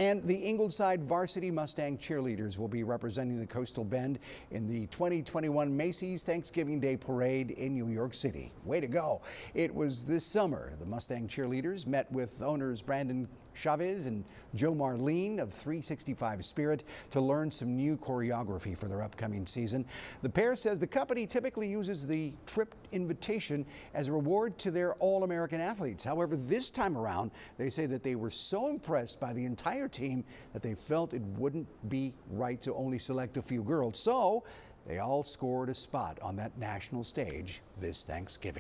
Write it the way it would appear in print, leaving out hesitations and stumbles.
And the Ingleside Varsity Mustang cheerleaders will be representing the Coastal Bend in the 2021 Macy's Thanksgiving Day Parade in New York City. Way to go. It was this summer. The Mustang cheerleaders met with owners Brandon Chavez and Joe Marlene of 365 Spirit to learn some new choreography for their upcoming season. The pair says the company typically uses the trip invitation as a reward to their All-American athletes. However, this time around, they say that they were so impressed by the entire team that they felt it wouldn't be right to only select a few girls. So they all scored a spot on that national stage this Thanksgiving.